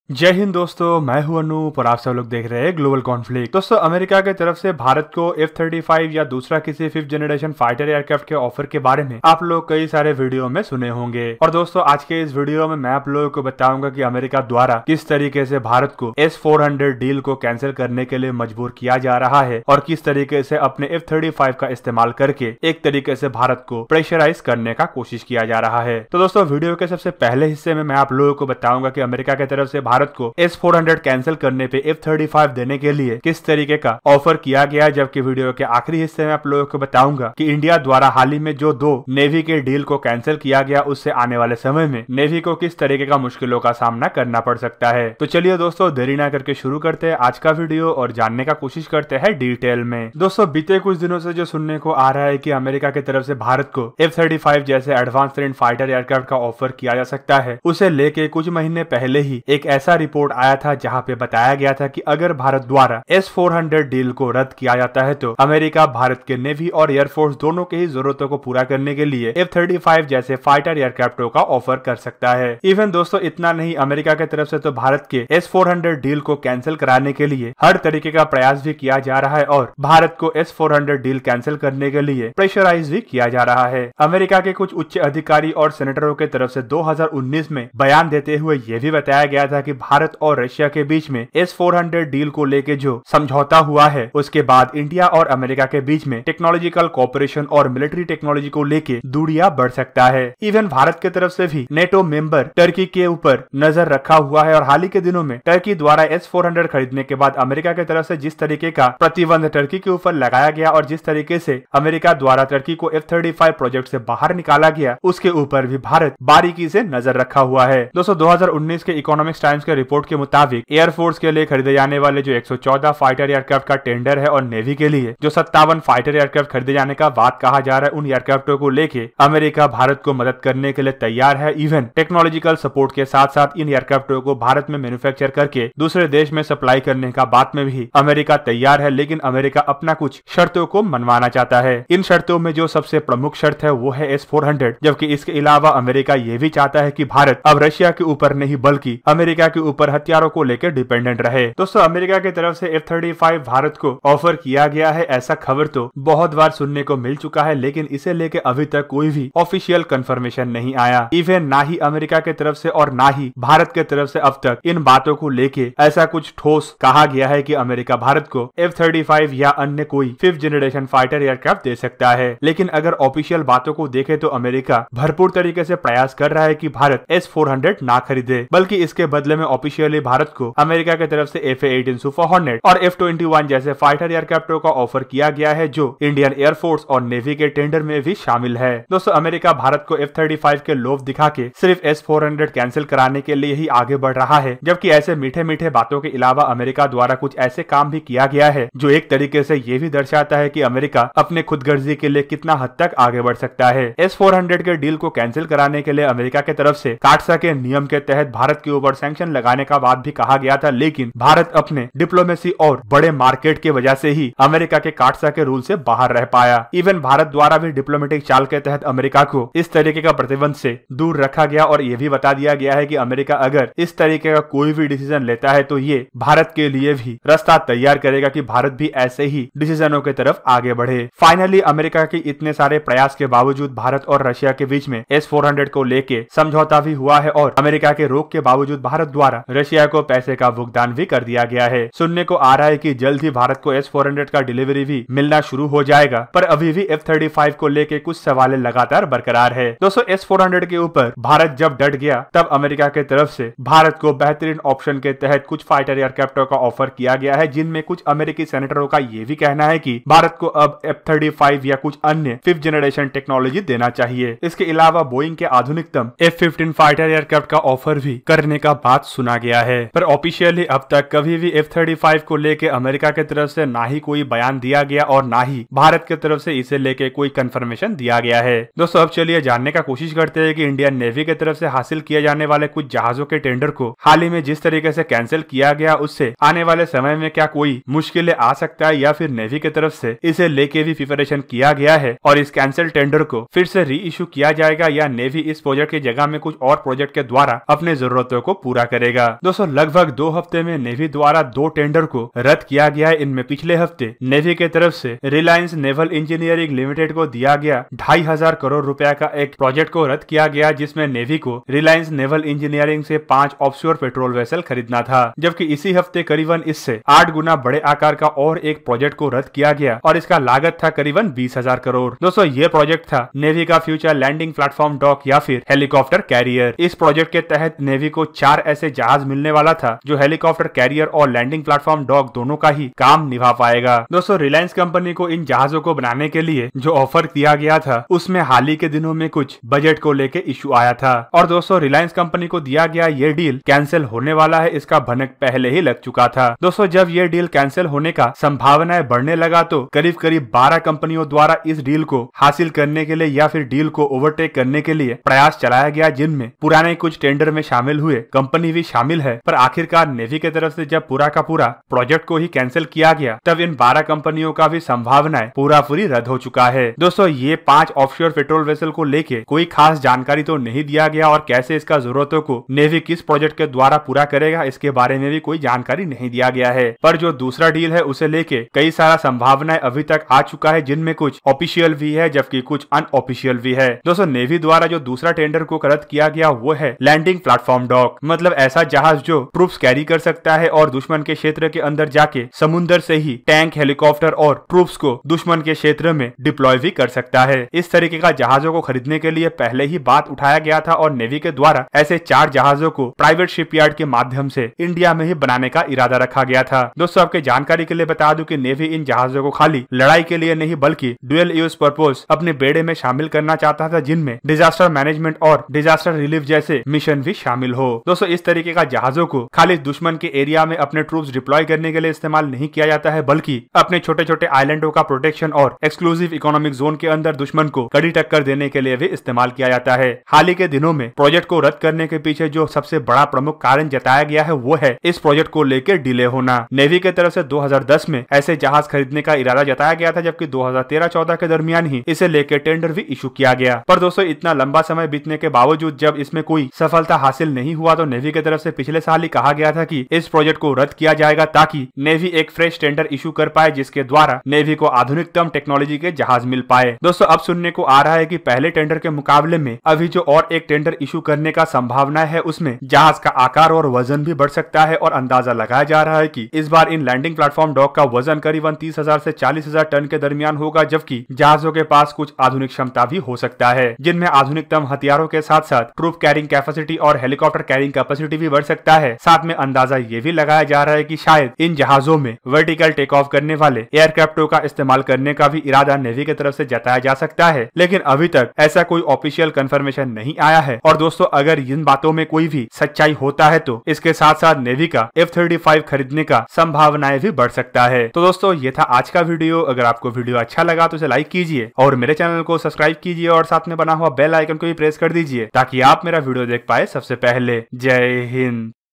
जय हिंद दोस्तों, मैं हूं अनूप और आप सब लोग देख रहे हैं ग्लोबल कॉन्फ्लिक्ट। दोस्तों, अमेरिका की तरफ से भारत को F-35 या दूसरा किसी 5th जनरेशन फाइटर एयरक्राफ्ट के ऑफर के बारे में आप लोग कई सारे वीडियो में सुने होंगे। और दोस्तों, आज के इस वीडियो में मैं आप लोगों को बताऊंगा कि अमेरिका द्वारा किस तरीके से भारत को S-400 डील को कैंसिल करने के लिए मजबूर किया जा रहा है और किस तरीके से अपने F-35 का इस्तेमाल करके एक तरीके से भारत को प्रेशराइज करने का कोशिश किया जा रहा है। तो दोस्तों, वीडियो के सबसे पहले हिस्से में मैं आप लोगों को बताऊंगा कि अमेरिका की तरफ से भारत को S-400 कैंसिल करने पे F-35 देने के लिए किस तरीके का ऑफर किया गया, जबकि वीडियो के आखिरी हिस्से में आप लोगों को बताऊंगा कि इंडिया द्वारा हाल ही में जो 2 नेवी के डील को कैंसिल किया गया, उससे आने वाले समय में नेवी को किस तरीके का मुश्किलों का सामना करना पड़ सकता है। तो चलिए दोस्तों, देरी ना करके शुरू करते हैं आज का वीडियो और जानने का कोशिश करते हैं डिटेल में। दोस्तों, बीते कुछ दिनों से जो सुनने को आ रहा है कि अमेरिका की तरफ से भारत को F-35 जैसे एडवांस ट्रेंड फाइटर एयरक्राफ्ट का ऑफर किया जा सकता है, उसे लेके कुछ महीने पहले ही एक ऐसा रिपोर्ट आया था जहां पे बताया गया था कि अगर भारत द्वारा S-400 डील को रद्द किया जाता है तो अमेरिका भारत के नेवी और एयरफोर्स दोनों के ही जरूरतों को पूरा करने के लिए F-35 जैसे फाइटर एयरक्राफ्टों का ऑफर कर सकता है। इवन दोस्तों, इतना नहीं, अमेरिका की तरफ से तो भारत के S-400 डील को कैंसिल कराने के लिए हर तरीके का प्रयास भी किया जा रहा है और भारत को S-400 डील कैंसिल करने के लिए प्रेशराइज भी किया जा रहा है। अमेरिका के कुछ उच्च अधिकारी और सेनेटरों की तरफ से 2019 में बयान देते हुए यह भी बताया गया था कि भारत और रशिया के बीच में S-400 डील को लेके जो समझौता हुआ है, उसके बाद इंडिया और अमेरिका के बीच में टेक्नोलॉजिकल कोऑपरेशन और मिलिट्री टेक्नोलॉजी को लेके दूरियां बढ़ सकता है। इवन भारत की तरफ से भी नेटो मेंबर टर्की के ऊपर नजर रखा हुआ है और हाल ही के दिनों में टर्की द्वारा S-400 खरीदने के बाद अमेरिका की तरफ से जिस तरीके का प्रतिबंध टर्की के ऊपर लगाया गया और जिस तरीके से अमेरिका द्वारा टर्की को F-35 प्रोजेक्ट से बाहर निकाला गया, उसके ऊपर भी भारत बारीकी से नजर रखा हुआ है। दोस्तों, 2019 के इकोनॉमिक्स टाइम्स के रिपोर्ट के मुताबिक एयरफोर्स के लिए खरीदे जाने वाले जो 114 फाइटर एयरक्राफ्ट का टेंडर है और नेवी के लिए जो 57 फाइटर एयरक्राफ्ट खरीदे जाने का बात कहा जा रहा है, उन एयरक्राफ्टों को लेके अमेरिका भारत को मदद करने के लिए तैयार है। इवन टेक्नोलॉजिकल सपोर्ट के साथ साथ इन एयरक्राफ्टों को भारत में मैन्युफैक्चर करके दूसरे देश में सप्लाई करने का बात में भी अमेरिका तैयार है, लेकिन अमेरिका अपना कुछ शर्तों को मनवाना चाहता है। इन शर्तों में जो सबसे प्रमुख शर्त है वो है S-400, जबकि इसके अलावा अमेरिका ये भी चाहता है कि भारत अब रशिया के ऊपर नहीं बल्कि अमेरिका के ऊपर हथियारों को लेकर डिपेंडेंट रहे। दोस्तों, अमेरिका की तरफ से F-35 भारत को ऑफर किया गया है, ऐसा खबर तो बहुत बार सुनने को मिल चुका है, लेकिन इसे लेके अभी तक कोई भी ऑफिशियल कंफर्मेशन नहीं आया। इवन ना ही अमेरिका की तरफ से और ना ही भारत की तरफ से अब तक इन बातों को लेके ऐसा कुछ ठोस कहा गया है कि अमेरिका भारत को F-35 या अन्य कोई 5th जनरेशन फाइटर एयरक्राफ्ट दे सकता है। लेकिन अगर ऑफिशियल बातों को देखे तो अमेरिका भरपूर तरीके से प्रयास कर रहा है कि भारत S-400 ना खरीदे, बल्कि इसके बदले में ऑफिशियली भारत को अमेरिका की तरफ से F-18 सुपर हॉर्नेट और F-21 जैसे फाइटर एयरक्राफ्टों का ऑफर किया गया है, जो इंडियन एयरफोर्स और नेवी के टेंडर में भी शामिल है। दोस्तों, अमेरिका भारत को F-35 के लोभ दिखा के सिर्फ S-400 कैंसिल कराने के लिए ही आगे बढ़ रहा है, जबकि ऐसे मीठे मीठे बातों के अलावा अमेरिका द्वारा कुछ ऐसे काम भी किया गया है जो एक तरीके से ये भी दर्शाता है कि अमेरिका अपने खुदगर्जी के लिए कितना हद तक आगे बढ़ सकता है। S-400 के डील को कैंसिल कराने के लिए अमेरिका की तरफ से काटसा के नियम के तहत भारत के ऊपर सैंक्शन लगाने का बात भी कहा गया था, लेकिन भारत अपने डिप्लोमेसी और बड़े मार्केट की वजह से ही अमेरिका के काटसा के रूल से बाहर रह पाया। इवन भारत द्वारा भी डिप्लोमेटिक चाल के तहत अमेरिका को इस तरीके का प्रतिबंध से दूर रखा गया और यह भी बता दिया गया है कि अमेरिका अगर इस तरीके का कोई भी डिसीजन लेता है तो ये भारत के लिए भी रास्ता तैयार करेगा कि भारत भी ऐसे ही डिसीजनों की तरफ आगे बढ़े। फाइनली अमेरिका की इतने सारे प्रयास के बावजूद भारत और रशिया के बीच में S-400 को लेके समझौता भी हुआ है और अमेरिका के रोक के बावजूद भारत द्वारा रशिया को पैसे का भुगतान भी कर दिया गया है। सुनने को आ रहा है कि जल्द ही भारत को S-400 का डिलीवरी भी मिलना शुरू हो जाएगा, पर अभी भी F-35 को लेके कुछ सवाल लगातार बरकरार है। दोस्तों, S-400 के ऊपर भारत जब डट गया तब अमेरिका की तरफ से भारत को बेहतरीन ऑप्शन के तहत कुछ फाइटर एयरक्राफ्टों का ऑफर किया गया है, जिनमें कुछ अमेरिकी सेनेटरों का ये भी कहना है कि भारत को अब F-35 या कुछ अन्य 5th जनरेशन टेक्नोलॉजी देना चाहिए। इसके अलावा बोइंग के आधुनिकतम F-15 फाइटर एयरक्राफ्ट का ऑफर भी करने का बात सुना गया है, पर ऑफिशियली अब तक कभी भी F-35 को लेके अमेरिका की तरफ से ना ही कोई बयान दिया गया और ना ही भारत की तरफ से इसे लेके कोई कंफर्मेशन दिया गया है। दोस्तों, अब चलिए जानने का कोशिश करते हैं कि इंडियन नेवी की तरफ से हासिल किए जाने वाले कुछ जहाजों के टेंडर को हाल ही में जिस तरीके से कैंसिल किया गया, उससे आने वाले समय में क्या कोई मुश्किलें आ सकता है या फिर नेवी की तरफ से इसे लेके भी प्रिपरेशन किया गया है और इस कैंसिल टेंडर को फिर से री इशू किया जाएगा या नेवी इस प्रोजेक्ट की जगह में कुछ और प्रोजेक्ट के द्वारा अपने जरूरतों को पूरा करेगा। दोस्तों लगभग 2 हफ्ते में नेवी द्वारा 2 टेंडर को रद्द किया गया है। इनमें पिछले हफ्ते नेवी के तरफ से रिलायंस नेवल इंजीनियरिंग लिमिटेड को दिया गया 2,500 करोड़ रुपया का एक प्रोजेक्ट को रद्द किया गया, जिसमें नेवी को रिलायंस नेवल इंजीनियरिंग से 5 ऑफशोर पेट्रोल वेसल खरीदना था। जबकि इसी हफ्ते करीबन इससे 8 गुना बड़े आकार का और एक प्रोजेक्ट को रद्द किया गया और इसका लागत था करीबन 20,000 करोड़। दोस्तों ये प्रोजेक्ट था नेवी का फ्यूचर लैंडिंग प्लेटफॉर्म डॉक या फिर हेलीकॉप्टर कैरियर। इस प्रोजेक्ट के तहत नेवी को 4 ऐसे जहाज मिलने वाला था जो हेलीकॉप्टर कैरियर और लैंडिंग प्लेटफॉर्म डॉक दोनों का ही काम निभा पाएगा। दोस्तों रिलायंस कंपनी को इन जहाजों को बनाने के लिए जो ऑफर दिया गया था उसमें हाल ही के दिनों में कुछ बजट को लेके इशू आया था और दोस्तों रिलायंस कंपनी को दिया गया ये डील कैंसिल होने वाला है, इसका भनक पहले ही लग चुका था। दोस्तों जब ये डील कैंसिल होने का संभावनाएं बढ़ने लगा तो करीब करीब 12 कंपनियों द्वारा इस डील को हासिल करने के लिए या फिर डील को ओवरटेक करने के लिए प्रयास चलाया गया, जिनमें पुराने कुछ टेंडर में शामिल हुए कंपनी भी शामिल है। पर आखिरकार नेवी की तरफ से जब पूरा का पूरा प्रोजेक्ट को ही कैंसिल किया गया तब इन 12 कंपनियों का भी संभावनाएं पूरा पूरी रद्द हो चुका है। दोस्तों ये 5 ऑफशोर पेट्रोल वेसल को लेके कोई खास जानकारी तो नहीं दिया गया और कैसे इसका जरूरतों को नेवी किस प्रोजेक्ट के द्वारा पूरा करेगा इसके बारे में भी कोई जानकारी नहीं दिया गया है। पर जो दूसरा डील है उसे लेके कई सारा संभावनाएं अभी तक आ चुका है, जिनमें कुछ ऑफिशियल भी है जबकि कुछ अनऑफिशियल भी है। दोस्तों नेवी द्वारा जो दूसरा टेंडर को रद्द किया गया वो है लैंडिंग प्लेटफॉर्म डॉक, मतलब ऐसा जहाज जो ट्रूप्स कैरी कर सकता है और दुश्मन के क्षेत्र के अंदर जाके समुद्र से ही टैंक, हेलीकॉप्टर और ट्रूप्स को दुश्मन के क्षेत्र में डिप्लॉय भी कर सकता है। इस तरीके का जहाजों को खरीदने के लिए पहले ही बात उठाया गया था और नेवी के द्वारा ऐसे 4 जहाजों को प्राइवेट शिपयार्ड के माध्यम से इंडिया में ही बनाने का इरादा रखा गया था। दोस्तों आपके जानकारी के लिए बता दूं कि नेवी इन जहाजों को खाली लड़ाई के लिए नहीं बल्कि डुअल यूज पर्पस अपने बेड़े में शामिल करना चाहता था, जिनमें डिजास्टर मैनेजमेंट और डिजास्टर रिलीफ जैसे मिशन भी शामिल हो। दोस्तों इस तरीके का जहाजों को खाली दुश्मन के एरिया में अपने ट्रूप्स डिप्लॉय करने के लिए इस्तेमाल नहीं किया जाता है, बल्कि अपने छोटे छोटे आइलैंडों का प्रोटेक्शन और एक्सक्लूसिव इकोनॉमिक जोन के अंदर दुश्मन को कड़ी टक्कर देने के लिए भी इस्तेमाल किया जाता है। हाल ही के दिनों में प्रोजेक्ट को रद्द करने के पीछे जो सबसे बड़ा प्रमुख कारण जताया गया है वो है इस प्रोजेक्ट को लेकर डिले होना। नेवी के तरफ से 2010 में ऐसे जहाज खरीदने का इरादा जताया गया था, जबकि 2013-14 के दरमियान ही इसे लेकर टेंडर भी इशू किया गया। पर दोस्तों इतना लंबा समय बीतने के बावजूद जब इसमें कोई सफलता हासिल नहीं हुआ तो नेवी की तरफ से पिछले साल ही कहा गया था कि इस प्रोजेक्ट को रद्द किया जाएगा ताकि नेवी एक फ्रेश टेंडर इशू कर पाए, जिसके द्वारा नेवी को आधुनिकतम टेक्नोलॉजी के जहाज मिल पाए। दोस्तों अब सुनने को आ रहा है कि पहले टेंडर के मुकाबले में अभी जो और एक टेंडर इशू करने का संभावना है उसमें जहाज का आकार और वजन भी बढ़ सकता है और अंदाजा लगाया जा रहा है कि इस बार इन लैंडिंग प्लेटफॉर्म डॉक का वजन करीबन 30,000 से 40,000 टन के दरमियान होगा, जबकि जहाजों के पास कुछ आधुनिक क्षमता भी हो सकता है, जिनमें आधुनिकतम हथियारों के साथ साथ ट्रूप कैरिंग कैपेसिटी और हेलीकॉप्टर कैरिंग कैपेसिटी भी बढ़ सकता है। साथ में अंदाजा ये भी लगाया जा रहा है कि शायद इन जहाजों में वर्टिकल टेक ऑफ करने वाले एयरक्राफ्टों का इस्तेमाल करने का भी इरादा नेवी की तरफ से जताया जा सकता है, लेकिन अभी तक ऐसा कोई ऑफिशियल कंफर्मेशन नहीं आया है। और दोस्तों अगर इन बातों में कोई भी सच्चाई होता है तो इसके साथ साथ नेवी का F-35 खरीदने का संभावनाएं भी बढ़ सकता है। तो दोस्तों ये था आज का वीडियो। अगर आपको वीडियो अच्छा लगा तो इसे लाइक कीजिए और मेरे चैनल को सब्सक्राइब कीजिए और साथ में बना हुआ बेल आइकन को भी प्रेस कर दीजिए ताकि आप मेरा वीडियो देख पाए सबसे पहले। जय हिंद।